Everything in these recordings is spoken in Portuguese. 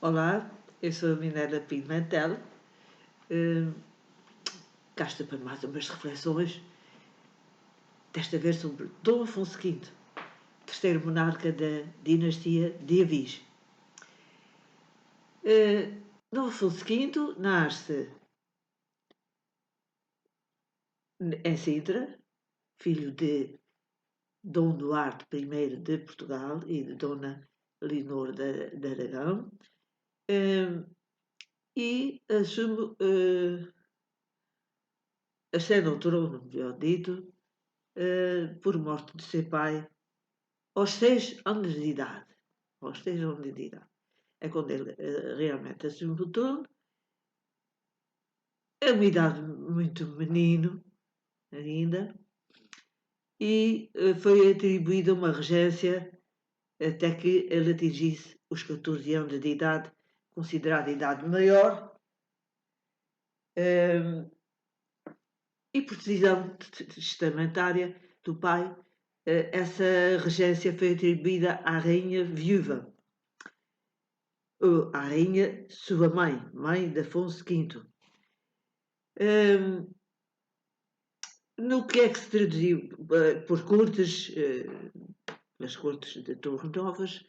Olá, eu sou a Minélia Pimentel. Cá estou para mais umas reflexões, desta vez sobre Dom Afonso V, terceiro monarca da dinastia de Avis. Dom Afonso V nasce em Sintra, filho de Dom Duarte I de Portugal e de Dona Leonor de Aragão, e assume, ascende ao trono, melhor dito, por morte de seu pai, aos 6 anos de idade. Aos 6 anos de idade. É quando ele realmente assume o trono. É uma idade muito menino ainda. E foi atribuída uma regência até que ele atingisse os 14 anos de idade, considerada a idade maior. E por decisão testamentária do pai, essa regência foi atribuída à rainha viúva, à rainha sua mãe de Afonso V. No que é que se traduziu por cortes, nas cortes de Torres Novas,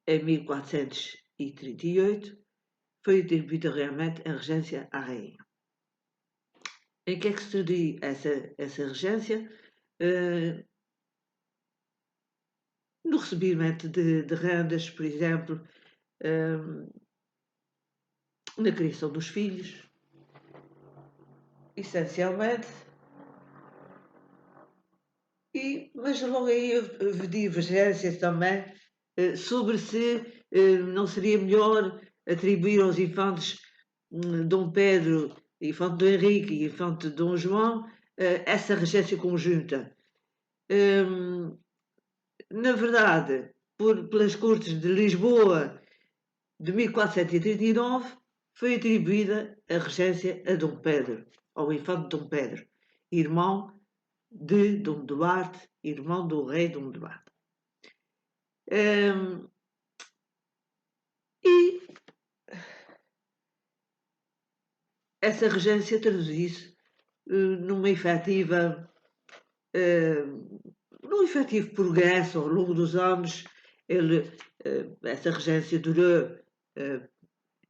em 1438, foi atribuída realmente a regência à rainha. Em que é que se traduziu essa regência? No recebimento de rendas, por exemplo, na criação dos filhos, essencialmente. Mas logo aí houve divergências também sobre se não seria melhor atribuir aos infantes Dom Pedro, infante Dom Henrique e infante Dom João essa regência conjunta. Na verdade, pelas Cortes de Lisboa de 1439, foi atribuída a regência a Dom Pedro, ao infante Dom Pedro, irmão de Dom Duarte, irmão do rei Dom Duarte. E essa regência traduz-se num efetivo progresso ao longo dos anos. Essa regência durou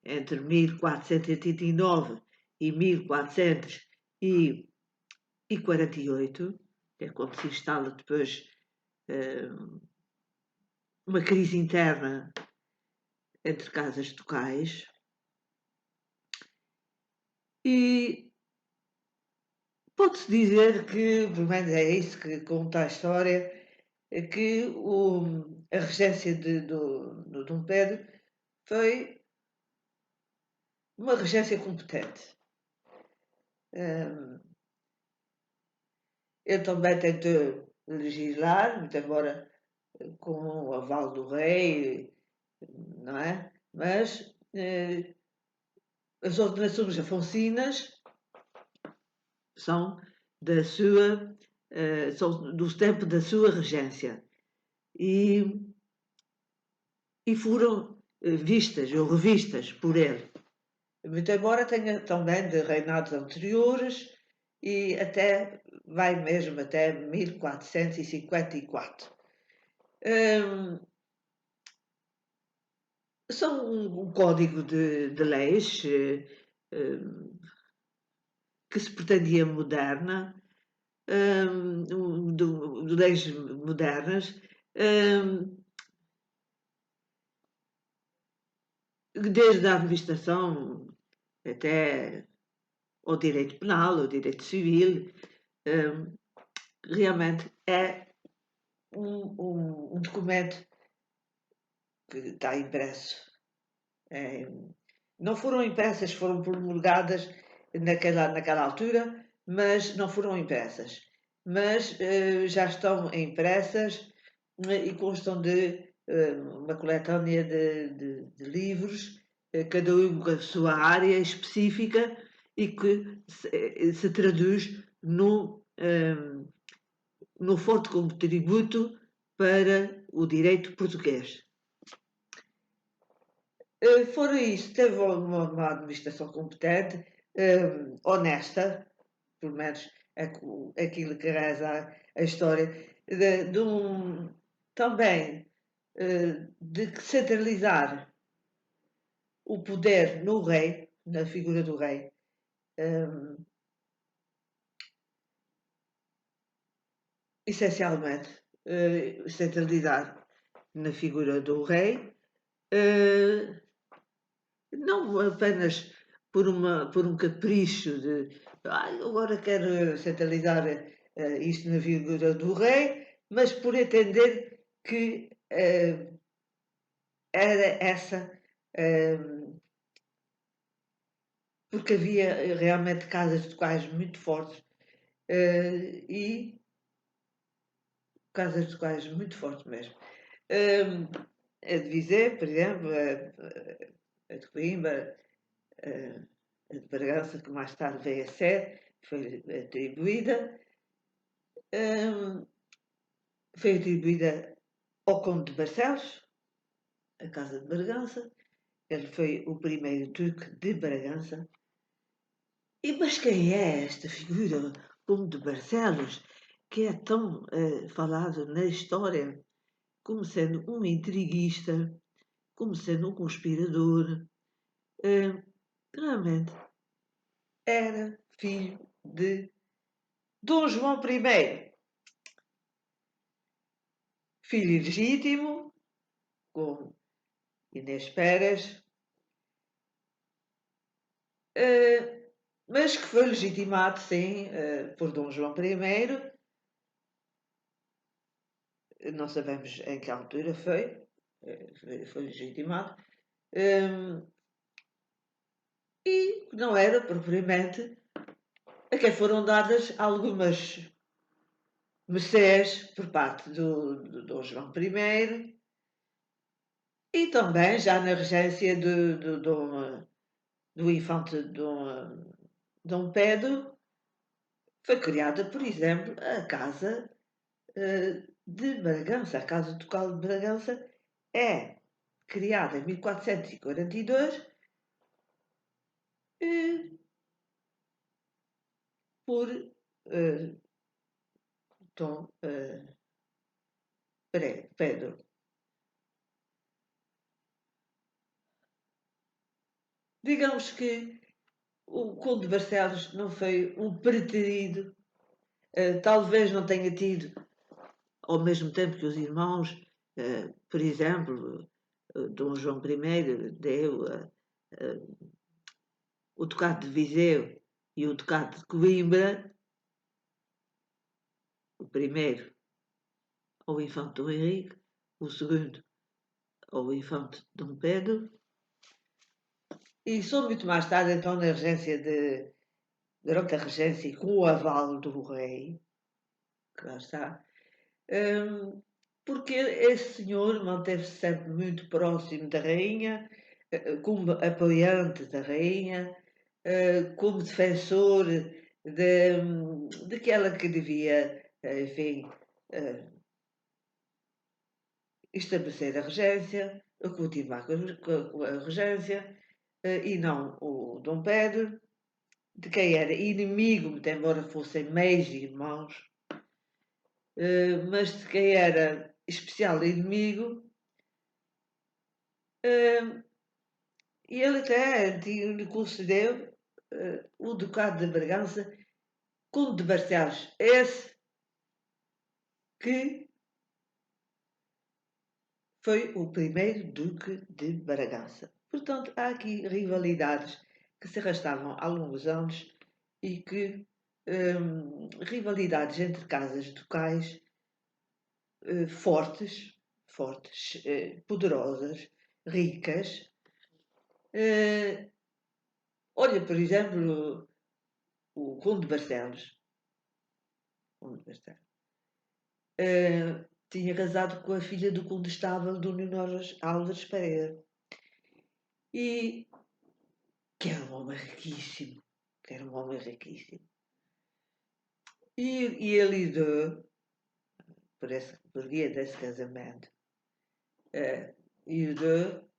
entre 1489 e 1448, que é quando se instala depois uma crise interna entre casas ducais. E pode-se dizer que, pelo menos é isso que conta a história, que a regência do Dom Pedro foi uma regência competente. Ele também tentou legislar, muito embora com o aval do rei, não é? Mas as ordenações afonsinas são são dos tempos da sua regência e foram vistas ou revistas por ele, muito embora tenha também de reinados anteriores e vai mesmo até 1454. São um código de leis que se pretendia moderna, de leis modernas, desde a administração até ao direito penal, ao direito civil. Realmente é um documento que está impresso. Não foram impressas, foram promulgadas naquela altura, mas não foram impressas. Mas já estão impressas e constam de uma coletânea de livros, cada um com a sua área específica e que se traduz no forte contributo para o direito português. Fora isso, teve uma administração competente, honesta, pelo menos aquilo que reza a história, também de centralizar o poder no rei, na figura do rei, essencialmente centralizar na figura do rei, não apenas por um capricho de agora quero centralizar isto na figura do rei, mas por entender que era essa, porque havia realmente casas de quais muito fortes e casas de quais muito fortes mesmo. A de Viseu, por exemplo, a de Coimbra, a de Bragança, que mais tarde veio a ser, foi atribuída, ao Conde de Barcelos, a Casa de Bragança. Ele foi o primeiro duque de Bragança. Mas quem é esta figura, Conde de Barcelos, que é tão falado na história como sendo um intriguista, como sendo um conspirador? Realmente era filho de Dom João I, filho legítimo, com Inês Pérez, mas que foi legitimado, sim, por Dom João I. Não sabemos em que altura foi legitimado. E não era propriamente a quem foram dadas algumas mercês por parte do Dom João I e também já na regência do infante Dom Pedro foi criada, por exemplo, a Casa de Bragança. A Casa Ducal de Bragança é criada em 1442 por Dom Pedro. Digamos que o Conde de Barcelos não foi um preterido, talvez não tenha tido, ao mesmo tempo que os irmãos, por exemplo, Dom João I deu o Ducado de Viseu e o Ducado de Coimbra, o primeiro ao infante Dom Henrique, o segundo ao infante Dom Pedro, e só muito mais tarde, então, durante a regência e com o aval do rei, que lá está, porque esse senhor manteve-se sempre muito próximo da rainha, como apoiante da rainha, como defensor daquela que devia, enfim, estabelecer a regência, continuar com a regência, e não o Dom Pedro, de quem era inimigo, muito embora fossem meios irmãos, mas de quem era especial inimigo. E ele até lhe concedeu o Ducado de Bragança, Conde de Barcelos, esse que foi o primeiro Duque de Bragança. Portanto, há aqui rivalidades que se arrastavam há longos anos e que rivalidades entre casas ducais fortes, poderosas, ricas. Olha, por exemplo, o Conde de Barcelos. Conde de Barcelos. Tinha casado com a filha do condestável do Nuno Álvares Pereira. E que era um homem riquíssimo. Que era um homem riquíssimo. E ele deu, por via desse casamento, e deu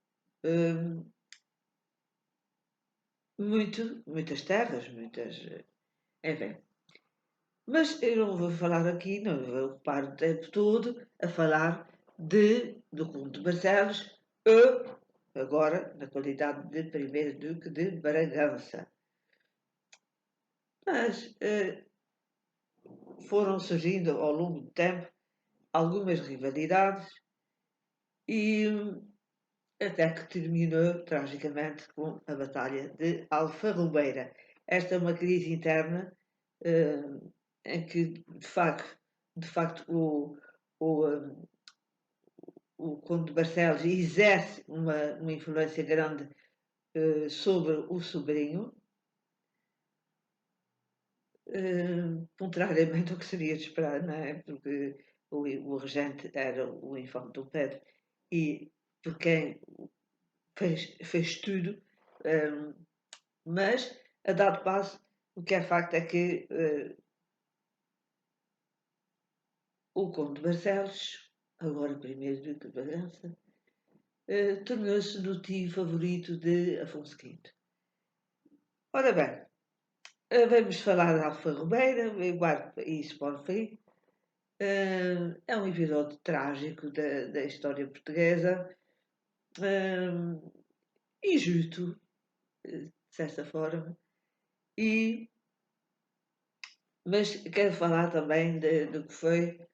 hum, muitas terras, enfim. Mas eu não vou falar aqui, não vou ocupar o tempo todo a falar do Conde de Barcelos, eu, agora na qualidade de primeiro Duque de Bragança. Mas foram surgindo ao longo do tempo algumas rivalidades e até que terminou tragicamente com a Batalha de Alfarrobeira. Esta é uma crise interna em que, de facto o Conde de Barcelos exerce uma influência grande sobre o sobrinho, contrariamente ao que seria de esperar, não é? Porque o regente era o infante Dom Pedro e por quem fez tudo, mas a dado passo, o que é facto é que o Conde de Barcelos, agora primeiro Duque de Bragança, tornou-se no tio favorito de Afonso V. Ora bem, vamos falar de Alfarrobeira, eu guardo isso para o fim. É um episódio trágico da história portuguesa, injusto, de certa forma, mas quero falar também do que foi.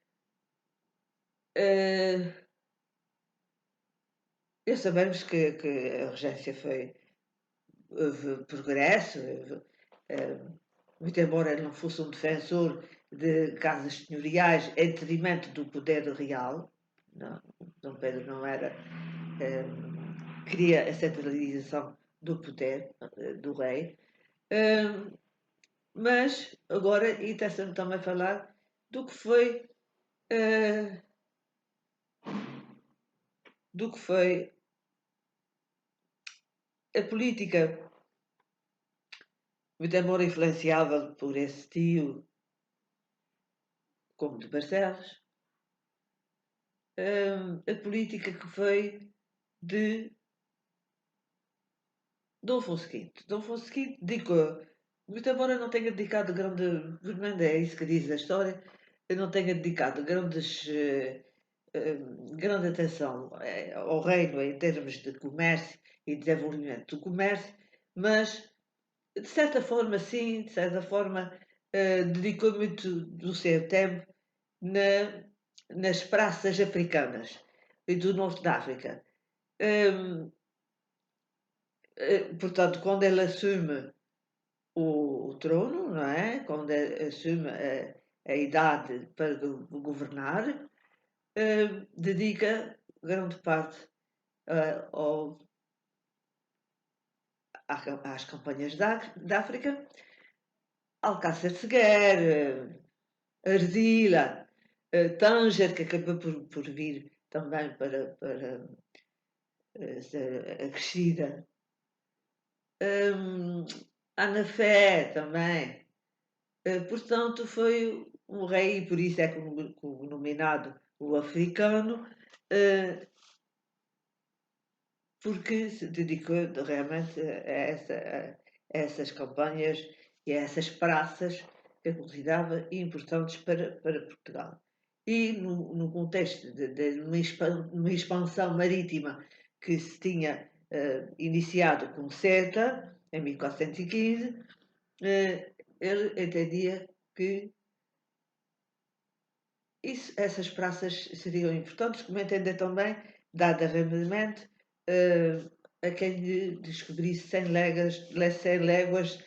Já sabemos que a regência houve progresso, muito embora ele não fosse um defensor de casas senhoriais em detrimento do poder real, não, Dom Pedro não era, queria a centralização do poder do rei, mas agora interessa-me também falar do que foi a política, muito embora influenciada por esse tio como de Barcelos, a política que foi de Dom Afonso V. Dom Afonso V dedicou, muito embora não tenha dedicado é isso que diz a história, eu não tenha dedicado grande atenção ao reino em termos de comércio e desenvolvimento do comércio, mas de certa forma sim, de certa forma dedicou muito do seu tempo nas praças africanas e do norte da África. Portanto, quando ele assume o trono, não é? Quando ele assume a idade para governar, dedica grande parte ao, às campanhas da África, Alcácer de Seguer, Ardila, Tanger, que acabou por vir também para ser acrescida. Ana Fé também. Portanto, foi um rei, e por isso é nominado o africano, porque se dedicou realmente a essas campanhas e a essas praças que eu considerava importantes para Portugal. E no contexto de uma expansão marítima que se tinha iniciado com Ceuta, em 1415, ele entendia que essas praças seriam importantes, como entender também, dado arrendamento, a quem lhe descobrisse 100 léguas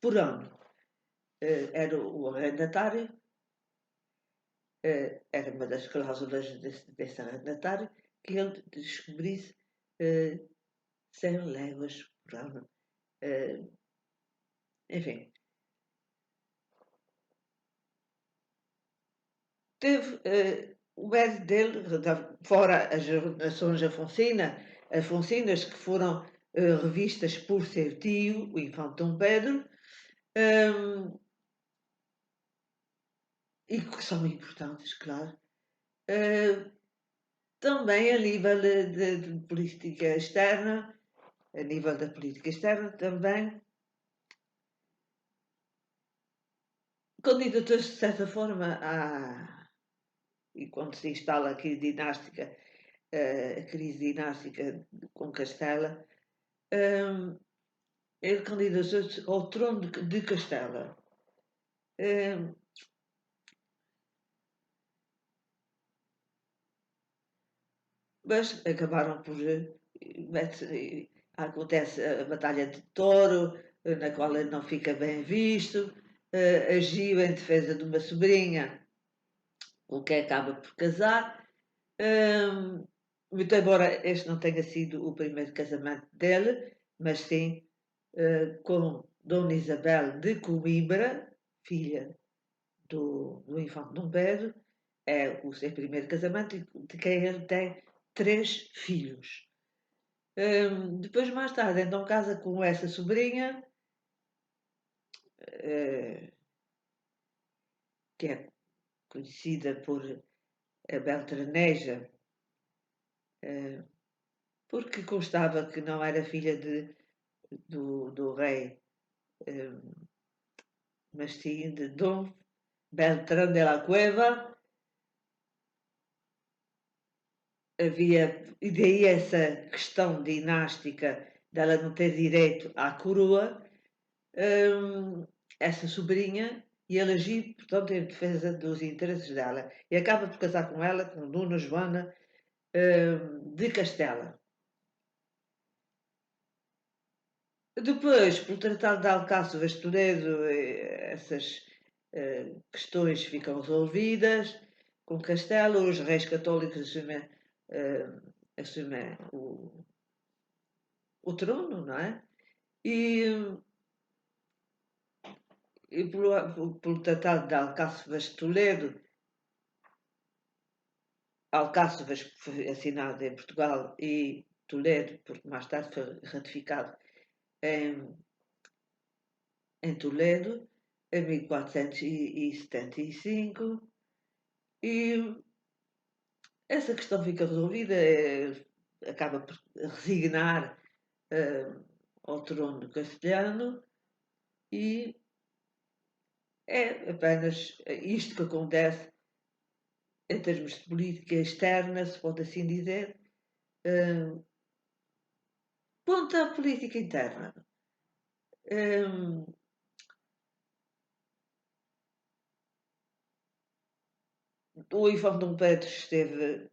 por ano. Era o arrendatário, era uma das cláusulas desse arrendatário, que ele descobrisse 100 léguas por ano. Enfim, teve o mérito dele, fora as nações afoncinas que foram revistas por seu tio, o infante Dom Pedro, e que são importantes, claro. também a nível de política externa, a nível da política externa também candidatou-se de certa forma e quando se instala aqui dinástica, a crise dinástica com Castela, ele candidatou-se ao trono de Castela. Mas acabaram por. Acontece a Batalha de Toro, na qual ele não fica bem visto, agiu em defesa de uma sobrinha, com quem acaba por casar. Muito embora este não tenha sido o primeiro casamento dele, mas sim com Dona Isabel de Coimbra, filha do infante Dom Pedro, é o seu primeiro casamento, de quem ele tem 3 filhos. Depois, mais tarde, então casa com essa sobrinha, que é conhecida por a Beltraneja, porque constava que não era filha do rei, mas sim de Dom Beltrán de la Cueva. E daí essa questão dinástica dela não ter direito à coroa, essa sobrinha, e ele agir, portanto, em defesa dos interesses dela. E acaba por casar com ela, com Dona Joana de Castela. Depois, pelo Tratado de Alcáçovas de Toledo, essas questões ficam resolvidas com Castela, os reis católicos assumem o trono, não é? E pelo Tratado de Alcáçovas de Toledo, Alcáçovas foi assinado em Portugal e Toledo, porque mais tarde foi ratificado em Toledo, em 1475, e essa questão fica resolvida, acaba por resignar ao trono castelhano, e é apenas isto que acontece em termos de política externa, se pode assim dizer. Quanto à política interna, o Infante Dom Pedro esteve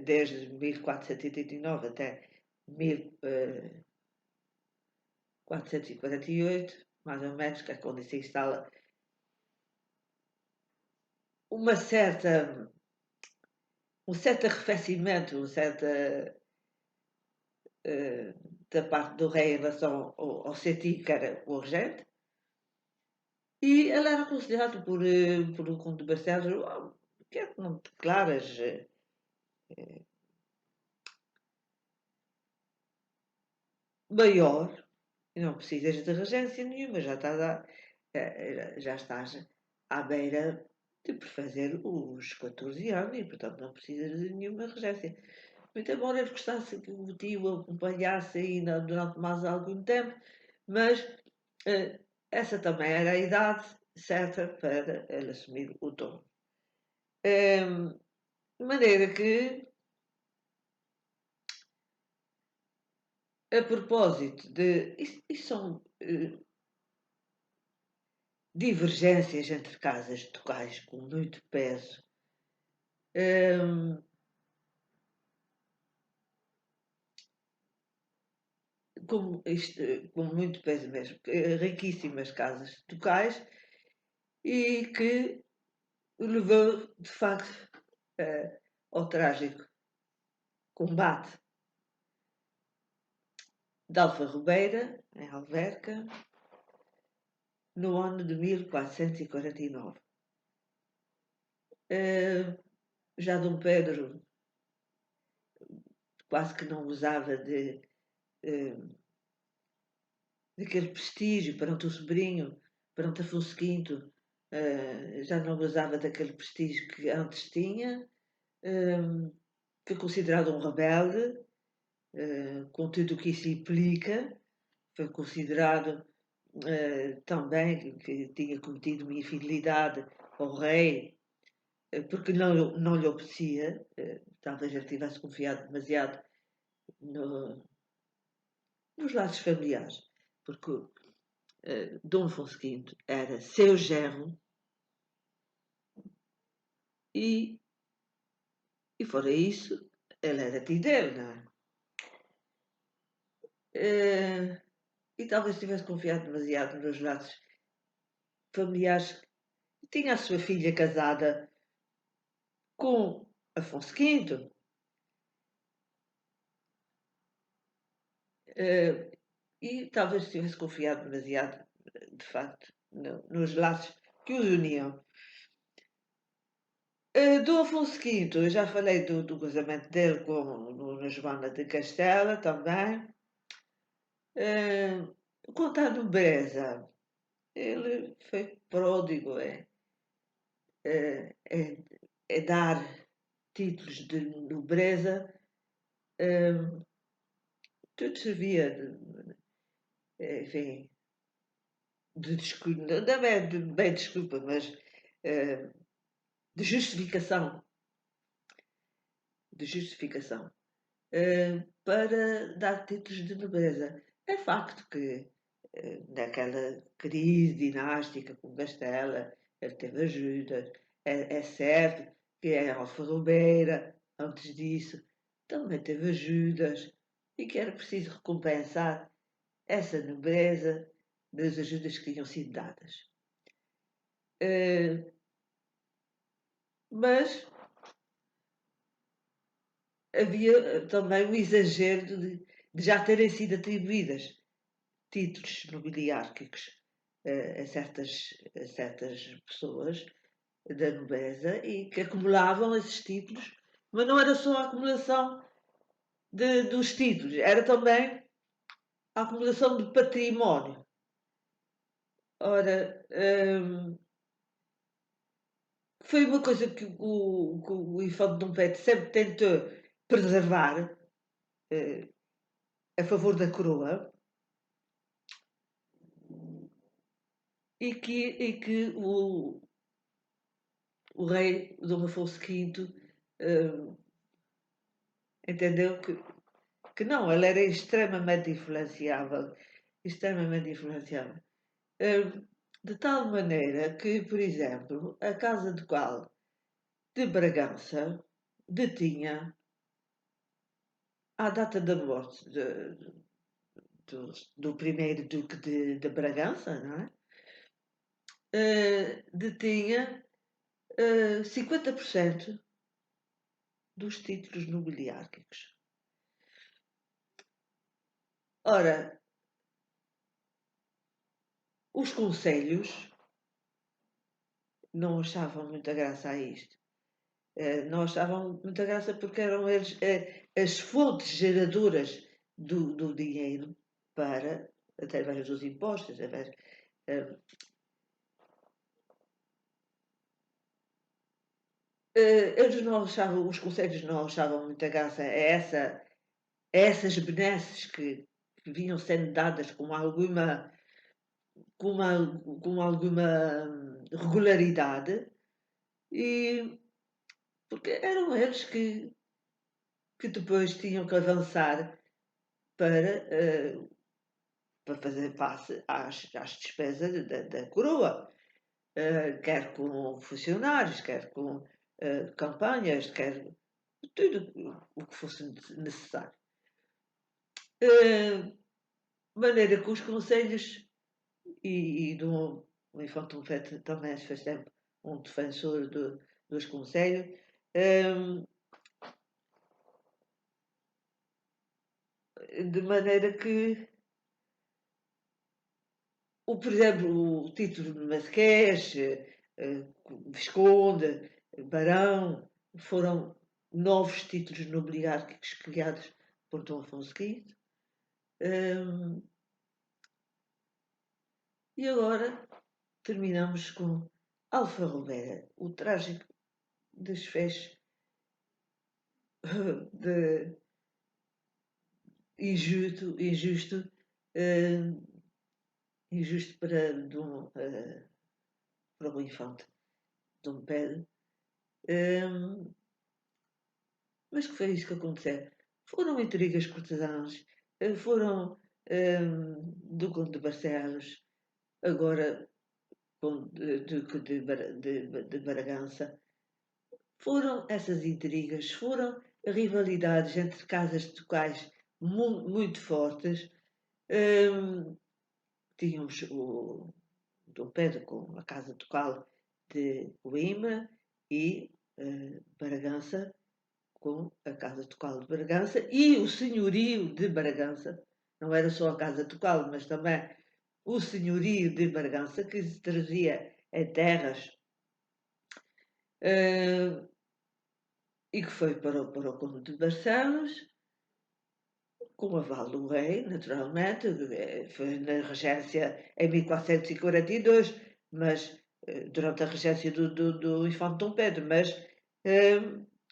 desde 1489 até 1448, mais ou menos, que é quando se instala um certo arrefecimento, da parte do rei em relação ao Cetim, que era o regente, e ele era considerado por o Conde de Barcelos, que é que não declaras maior, e não precisas de regência nenhuma, já estás à beira de fazer os 14 anos e, portanto, não precisas de nenhuma regência. Muito embora ele gostasse que o tio o acompanhasse ainda durante mais algum tempo, mas essa também era a idade certa para ele assumir o trono. De maneira que, a propósito de. Isso são divergências entre casas ducais com muito peso. Com muito peso mesmo, riquíssimas casas ducais, e que levou, de facto, ao trágico combate de Alfarrobeira, em Alverca, no ano de 1449. Já Dom Pedro quase que não usava daquele prestígio perante o sobrinho, perante Afonso V, já não gozava daquele prestígio que antes tinha. foi considerado um rebelde, com tudo o que isso implica, foi considerado também que tinha cometido uma infidelidade ao rei, porque não lhe obedecia, talvez ele tivesse confiado demasiado nos laços familiares, porque Dom Afonso V era seu genro e fora isso, ele era tido dele, não é? E talvez tivesse confiado demasiado nos laços familiares. Tinha a sua filha casada com Afonso V, e talvez tivesse confiado demasiado, de facto, nos laços que os uniam. Do Afonso V, eu já falei do casamento dele com Dona Joana de Castela também. Quanto à nobreza, ele foi pródigo, é dar títulos de nobreza, tudo servia enfim, de desculpa, não é bem desculpa, mas de justificação, para dar títulos de nobreza. É facto que naquela crise dinástica com Castela, ele teve ajuda. É certo que a Alfarrobeira, antes disso, também teve ajudas e que era preciso recompensar essa nobreza das ajudas que tinham sido dadas. Mas havia também um exagero de já terem sido atribuídas títulos nobiliárquicos a certas pessoas da nobreza e que acumulavam esses títulos, mas não era só a acumulação dos títulos, era também a acumulação de património. Ora, foi uma coisa que o Infante Dom Pedro sempre tentou preservar a favor da coroa e que o rei Dom Afonso V entendeu que não, ele era extremamente influenciável, de tal maneira que, por exemplo, a Casa Ducal de Bragança detinha, à data da morte do primeiro Duque de Bragança, não é? Detinha 50% dos títulos nobiliárquicos. Ora, os conselhos não achavam muita graça a isto. Não achavam muita graça porque eram eles as fontes geradoras do dinheiro para, através dos impostos, através, eles não achavam, os conselhos não achavam muita graça a essas benesses que vinham sendo dadas com alguma regularidade, e porque eram eles que depois tinham que avançar para, para fazer face às despesas da coroa, quer com funcionários, quer com campanhas, quer tudo o que fosse necessário. De maneira que os conselhos e o Infante Dom também foi sempre um defensor dos conselhos. De maneira que, por exemplo, o título de Marquês, Visconde, Barão, foram novos títulos nobiliárquicos criados por Dom Afonso V. E agora terminamos com Alfarrobeira, o trágico desfecho de injusto, eh, injusto para o infante Dom Pedro. Mas que foi isso que aconteceu? Foram intrigas cortesãs, foram do Conde de Barcelos, agora Duque de Bragança. Foram essas intrigas, foram rivalidades entre casas ducais muito fortes. Tínhamos o Dom Pedro com a casa ducal de Coimbra e Bragança com a Casa Ducal de Bragança e o Senhorio de Bragança. Não era só a Casa Ducal, mas também o Senhorio de Bragança, que se trazia em terras e que foi para o Conde de Barcelos, com o aval do rei, naturalmente. Foi na regência em 1442, mas durante a regência do infante Dom Pedro, mas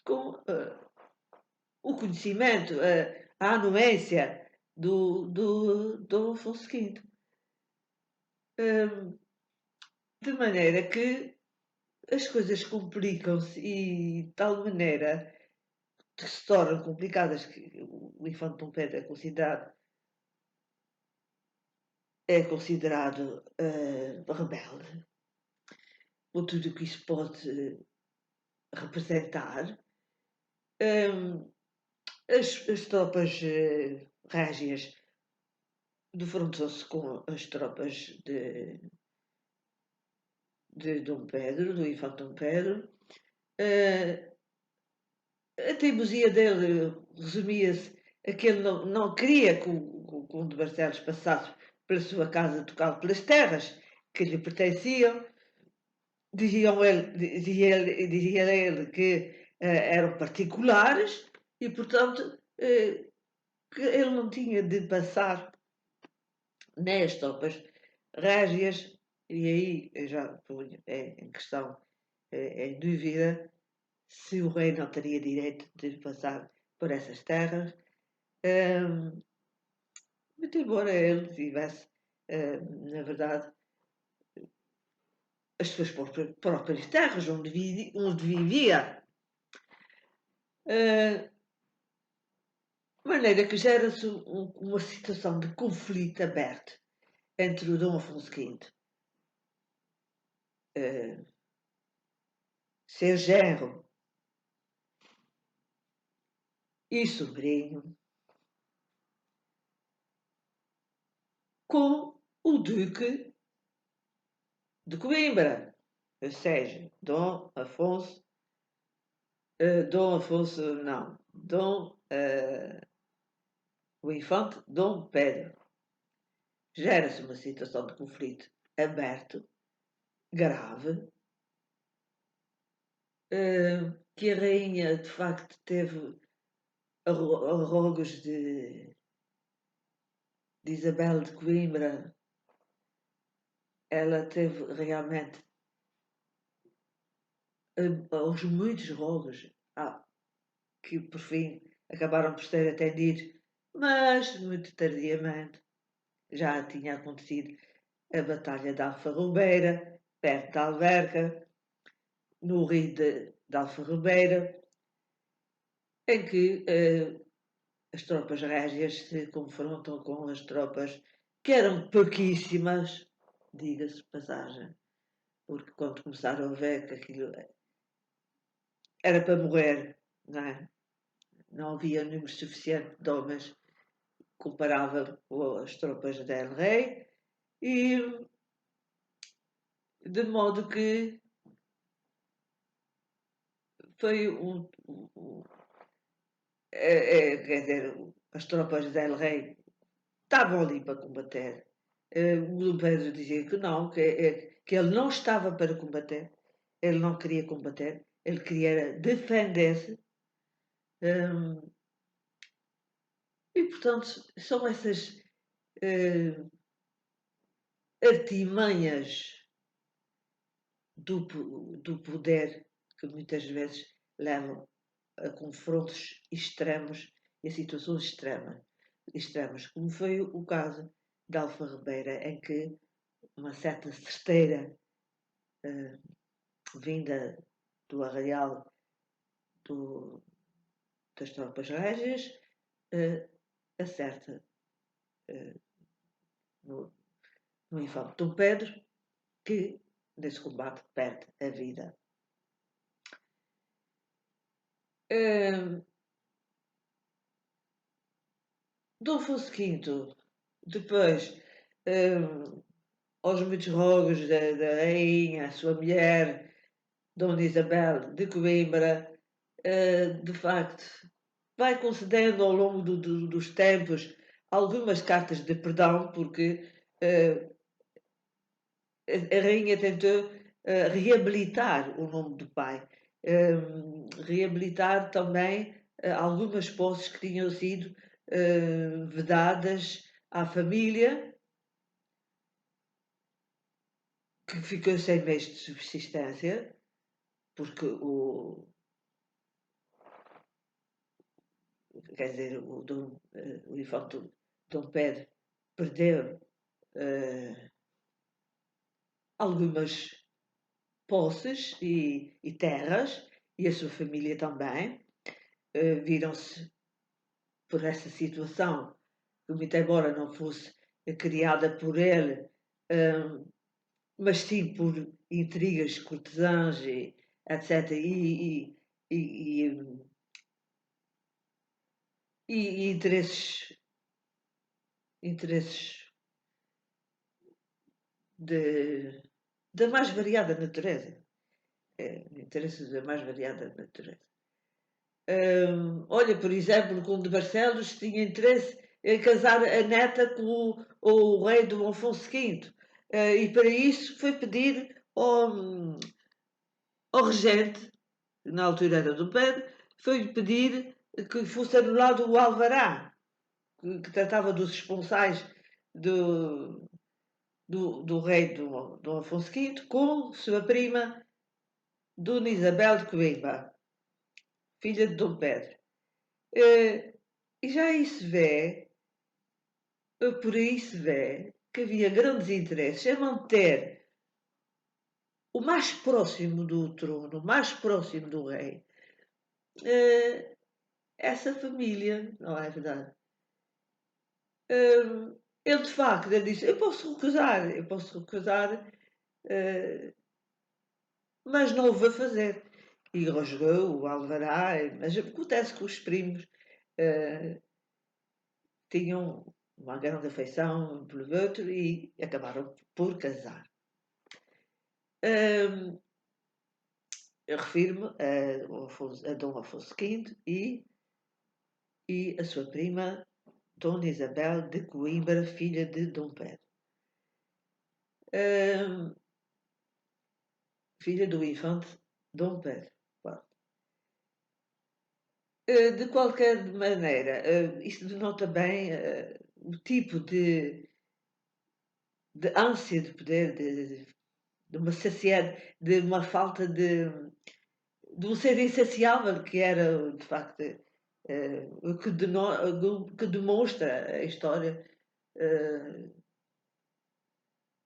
com o conhecimento, a anuência do Afonso V. De maneira que as coisas complicam-se e de tal maneira que se tornam complicadas que o infante Dom Pedro é considerado rebelde, por tudo o que isso pode representar. As tropas régias defrontou-se com as tropas de Dom Pedro, do infante Dom Pedro. A teimosia dele resumia-se a que ele não queria que o Conde de Barcelos passasse pela sua casa ducal pelas terras que lhe pertenciam. Dizia ele que eram particulares e, portanto, que ele não tinha de passar nem as tropas régias, e aí eu já ponho em questão, em dúvida, se o rei não teria direito de passar por essas terras, muito embora ele tivesse, na verdade, as suas próprias terras, onde vivia. De maneira que gera-se uma situação de conflito aberto entre o Dom Afonso V, seu genro e sobrinho, com o Duque de Coimbra, ou seja, o infante Dom Pedro. Gera-se uma situação de conflito aberto, grave, que a rainha de facto teve arrogos de Isabel de Coimbra. Ela teve realmente aos muitos rogos que por fim acabaram por ser atendidos, mas muito tardiamente. Já tinha acontecido a Batalha de Alfarrobeira, perto de Alverca, no rio de Alfarrobeira, em que as tropas régias se confrontam com as tropas que eram pouquíssimas, diga-se de passagem, porque quando começaram a ver que aquilo era para morrer, não é? Não havia número suficiente de homens comparável com as tropas de El Rei, e de modo que foi quer dizer, as tropas de El Rei estavam ali para combater. O Dom Pedro dizia que não, que ele não estava para combater, ele não queria combater, ele queria defender-se. E, portanto, são essas artimanhas do poder que muitas vezes levam a confrontos extremos e a situações extremas, como foi o caso de Alfa Ribeira, em que uma certa cesteira vinda do arraial das tropas régias acerta no infante Dom Pedro, que nesse combate perde a vida. Dom Afonso V, depois, aos muitos rogos da rainha, a sua mulher, Dona Isabel de Coimbra, de facto, vai concedendo ao longo dos tempos algumas cartas de perdão, porque a rainha tentou reabilitar o nome do pai, reabilitar também algumas posses que tinham sido vedadas à família, que ficou sem meios de subsistência, porque quer dizer, o infante Dom Pedro perdeu algumas posses e terras, e a sua família também. Viram-se por essa situação, que muito embora não fosse criada por ele, mas sim por intrigas cortesãs, e, etc. E interesses da mais variada natureza. Interesses da mais variada natureza. Olha, por exemplo, o Conde de Barcelos tinha interesse em casar a neta com o rei Dom Afonso V. E para isso foi pedir ao regente, que na altura era Dom Pedro, foi pedir que fosse anulado o alvará, que tratava dos responsais do rei Dom Afonso V com sua prima Dona Isabel de Coimbra, filha de Dom Pedro. E já aí se vê, por aí se vê, que havia grandes interesses em manter o mais próximo do trono, o mais próximo do rei, essa família, não é verdade? Ele de facto ele disse, eu posso recusar, mas não o vou fazer. E rasgou o alvará, mas acontece que os primos tinham uma grande afeição um pelo outro e acabaram por casar. Eu refiro-me a Dom Afonso V e a sua prima Dona Isabel de Coimbra, filha de Dom Pedro. Filha do infante Dom Pedro. De qualquer maneira, isto denota bem o tipo de ânsia de poder, de uma saciedade, de uma falta de um ser insaciável que era, de facto, o que demonstra a história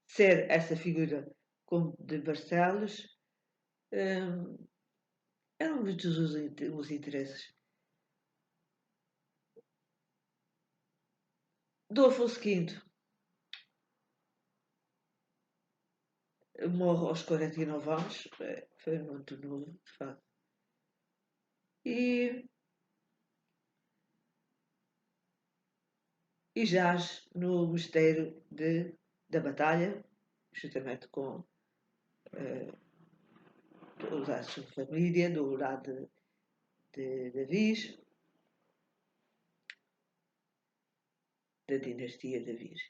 ser essa figura como de Barcelos. Eram muitos os interesses. Dom Afonso V morre aos 49 anos, foi muito novo, de facto. E jaz no mosteiro da Batalha, justamente com toda a sua família, do lado de Davis, da dinastia Davis.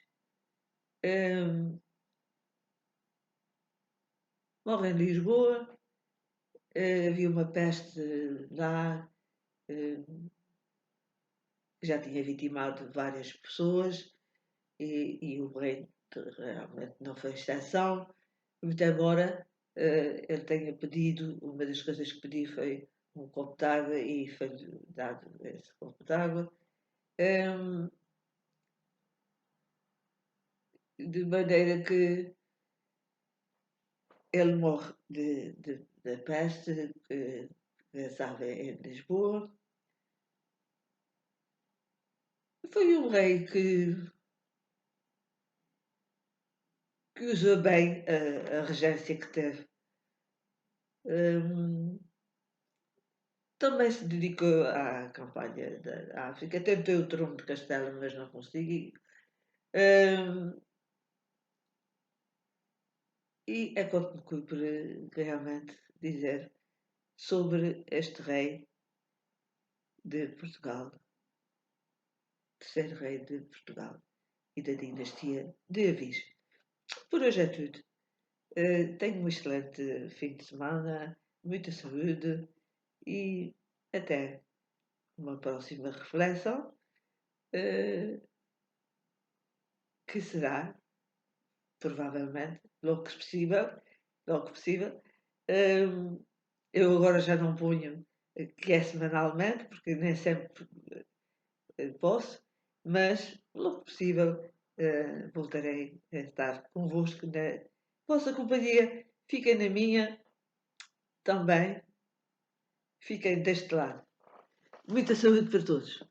Morre em Lisboa, havia uma peste lá, já tinha vitimado várias pessoas e o rei realmente não foi exceção, muito embora ele tenha pedido, uma das coisas que pediu foi um copo de água e foi-lhe dado esse copo de água. Hum, de maneira que ele morre da peste que estava em Lisboa. Foi um rei que usou bem a regência que teve. Hum, também se dedicou à campanha da África. Tentei o trono de Castelo, mas não consegui. Hum, e é quanto me cuido por realmente dizer sobre este rei de Portugal, terceiro rei de Portugal e da dinastia de Avis. Por hoje é tudo. Tenho um excelente fim de semana, muita saúde e até uma próxima reflexão, eh, que será, provavelmente, logo que possível. Eu agora já não ponho que é semanalmente, porque nem sempre posso, mas logo que possível voltarei a estar convosco na vossa companhia. Fiquem na minha também, fiquem deste lado. Muita saúde para todos.